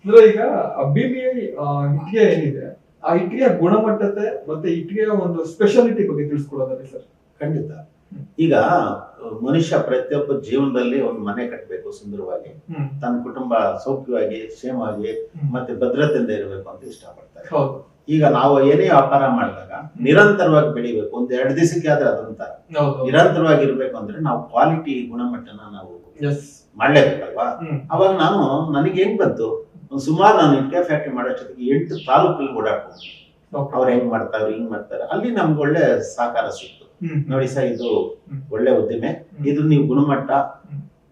ಅಂದ್ರೆ ಈಗ BBI ಇಟ್ಟಿಗೆ ಏನಿದೆ, ಆ ಇಟ್ಟಿಗೆಯ ಗುಣಮಟ್ಟತೆ ಮತ್ತೆ ಇಟ್ಟಿಗೆಯ ಒಂದು ಸ್ಪೆಷಾಲಿಟಿ ಬಗ್ಗೆ ತಿಳಿಸ್ಕೊಡೋದಾದ್ರೆ ಸರ್. ಖಂಡಿತ. ಈಗ ಮನುಷ್ಯ ಪ್ರತಿಯೊಬ್ಬ ಜೀವನದಲ್ಲಿ ಒಂದು ಮನೆ ಕಟ್ಟಬೇಕು ಸುಂದರವಾಗಿ, ತನ್ನ ಕುಟುಂಬ ಸೌಖ್ಯವಾಗಿ ಕ್ಷೇಮವಾಗಿ ಮತ್ತೆ ಭದ್ರತೆಯಿಂದ ಇರಬೇಕು ಅಂತ ಇಷ್ಟಪಡ್ತಾರೆ. ಈಗ ನಾವು ಏನೇ ವ್ಯಾಪಾರ ಮಾಡಿದಾಗ ನಿರಂತರವಾಗಿ ಬೆಳಿಬೇಕು, ಒಂದ್ 2 ದಿವಸಕ್ಕೆ ಆದ್ರೆ ಅದಂತ ನಿರಂತರವಾಗಿ ಇರ್ಬೇಕು ಅಂದ್ರೆ ನಾವು ಕ್ವಾಲಿಟಿ ಗುಣಮಟ್ಟನ ನಾವು ಮಾಡ್ಲೇಬೇಕಲ್ವಾ. ಅವಾಗ ನನಗೆ ಹೆಂಗ್ ಬಂತು, ಸುಮಾರು ನಾನು ಇಟ್ಟಿಗೆ ಫ್ಯಾಕ್ಟ್ರಿ ಮಾಡೋಷ್ಟೊತ್ತಿಗೆ 8 ತಾಲೂಕಲ್ಲಿ ಓಡಾಡ್ಕೊಂಡು ಅವ್ರು ಹೆಂಗ್ ಮಾಡ್ತಾರೆ ಹಿಂಗ್ ಮಾಡ್ತಾರೆ, ಅಲ್ಲಿ ನಮ್ಗೆ ಒಳ್ಳೆ ಸಹಕಾರ ಸಿಕ್ತು. ನೋಡಿ ಸರ್, ಇದು ಒಳ್ಳೆ ಉದ್ದಿಮೆ, ಇದು ನೀವು ಗುಣಮಟ್ಟ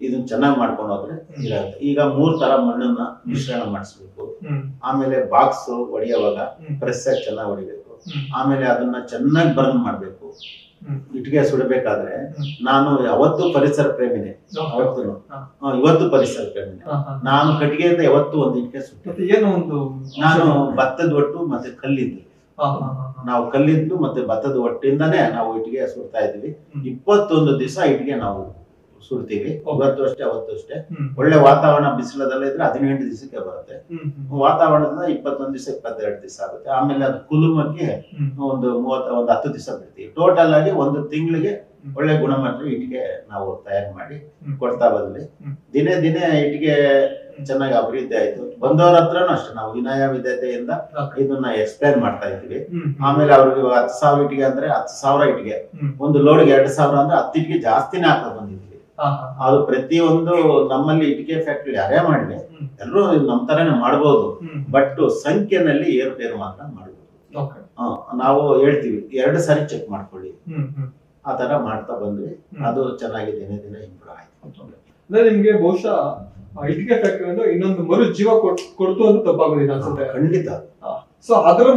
ಇದನ್ನ ಚೆನ್ನಾಗಿ ಮಾಡ್ಕೊಂಡು ಹೋದ್ರೆ ಇರುತ್ತೆ. ಈಗ 3 ತರ ಮಣ್ಣನ್ನ ಮಿಶ್ರಣ ಮಾಡಿಸ್ಬೇಕು, ಆಮೇಲೆ ಬಾಕ್ಸ್ ಹೊಡಿಯೋವಾಗ ಪ್ರೆಸ್ ಚೆನ್ನಾಗಿ ಹೊಡಿಬೇಕು, ಆಮೇಲೆ ಅದನ್ನ ಚೆನ್ನಾಗಿ ಬರ್ನ್ ಮಾಡ್ಬೇಕು. ಇಟ್ಟಿಗೆ ಸುಡಬೇಕಾದ್ರೆ ನಾನು ಯಾವತ್ತು ಪರಿಸರ ಪ್ರೇಮಿನೇ, ಇವತ್ತು ಪರಿಸರ ಪ್ರೇಮಿನೇ. ನಾನು ಕಟ್ಟಿಗೆಯಿಂದ ಯಾವತ್ತು ಒಂದು ಇಟ್ಟಿಗೆ ಸುಡ್ತೀನಿ. ನಾನು ಭತ್ತದ ಒಟ್ಟು ಮತ್ತೆ ಕಲ್ಲಿದ್ದು, ನಾವು ಕಲ್ಲಿದ್ದು ಮತ್ತೆ ಭತ್ತದ ಒಟ್ಟಿಂದಾನೇ ನಾವು ಇಟ್ಟಿಗೆ ಸುಡ್ತಾ ಇದ್ವಿ. 21 ದಿವಸ ಇಟ್ಟಿಗೆ ನಾವು ಸುಡ್ತೀವಿ. ಇವತ್ತು ಅಷ್ಟೇ ಅವತ್ತು ಅಷ್ಟೇ. ಒಳ್ಳೆ ವಾತಾವರಣ ಬಿಸಿಲದಲ್ಲ ಇದ್ರೆ 18 ದಿವಸಕ್ಕೆ ಬರುತ್ತೆ. ವಾತಾವರಣದಿಂದ 21 ದಿವಸ 22 ದಿವಸ ಆಗುತ್ತೆ. ಆಮೇಲೆ ಅದು ಕುಲುಮಕ್ಕೆ ಒಂದು 10 ದಿವಸ ಬಿಡ್ತೀವಿ. ಟೋಟಲ್ ಆಗಿ 1 ತಿಂಗಳಿಗೆ ಒಳ್ಳೆ ಗುಣಮಟ್ಟ ಇಟ್ಟಿಗೆ ನಾವು ತಯಾರು ಮಾಡಿ ಕೊಡ್ತಾ ಬಂದ್ವಿ. ದಿನೇ ದಿನೇ ಇಟ್ಟಿಗೆ ಚೆನ್ನಾಗಿ ಅಭಿವೃದ್ಧಿ ಆಯ್ತು. ಬಂದವರ ಹತ್ರನೂ ಅಷ್ಟೇ ನಾವು ವಿನಯ ವಿಧತೆಯಿಂದ ಇದನ್ನ ಎಕ್ಸ್ಪ್ಲೈನ್ ಮಾಡ್ತಾ ಇದ್ವಿ. ಆಮೇಲೆ ಅವ್ರಿಗೆ 10,000 ಇಟ್ಟಿಗೆ ಅಂದ್ರೆ 10,000 ಇಟ್ಟಿಗೆ, ಒಂದು ಲೋಡ್ಗೆ 2,000 ಅಂದ್ರೆ 10 ಇಟ್ಟಿಗೆ ಜಾಸ್ತಿನೇ ಹಾಕಿ ಬಂದಿದ್ವಿ. ಅದು ಪ್ರತಿಯೊಂದು ನಮ್ಮಲ್ಲಿ ಇಟ್ಟಿಗೆ ಫ್ಯಾಕ್ಟ್ರಿ ಯಾರೇ ಮಾಡ್ಲಿ ಎಲ್ಲರೂ ನಮ್ ತರನೇ ಮಾಡ್ಬೋದು, ಬಟ್ ಸಂಖ್ಯೆನಲ್ಲಿ ಏರುಪೇರು ಮಾತ್ರ ಮಾಡ್ಬೋದು. ನಾವು ಹೇಳ್ತೀವಿ 2 ಸಾರಿ ಚೆಕ್ ಮಾಡ್ಕೊಳ್ಳಿ, ಆ ತರ ಮಾಡ್ತಾ ಬಂದ್ವಿ. ಅದು ಚೆನ್ನಾಗಿ ದಿನೇ ದಿನೇ ಇಂಪ್ರೂವ್ ಆಯ್ತು. ಅಂದ್ರೆ ನಿಮ್ಗೆ ಬಹುಶಃ ಇಟ್ಟಿಗೆ ಫ್ಯಾಕ್ಟರಿ ಇನ್ನೊಂದು ಮರು ಜೀವ ಕೊಡ್ತು ಅಂತ ತಪ್ಪಾಗೋದಿಲ್ಲ ಅನ್ಸುತ್ತೆ. ಖಂಡಿತ. ಸೊ ಅದರ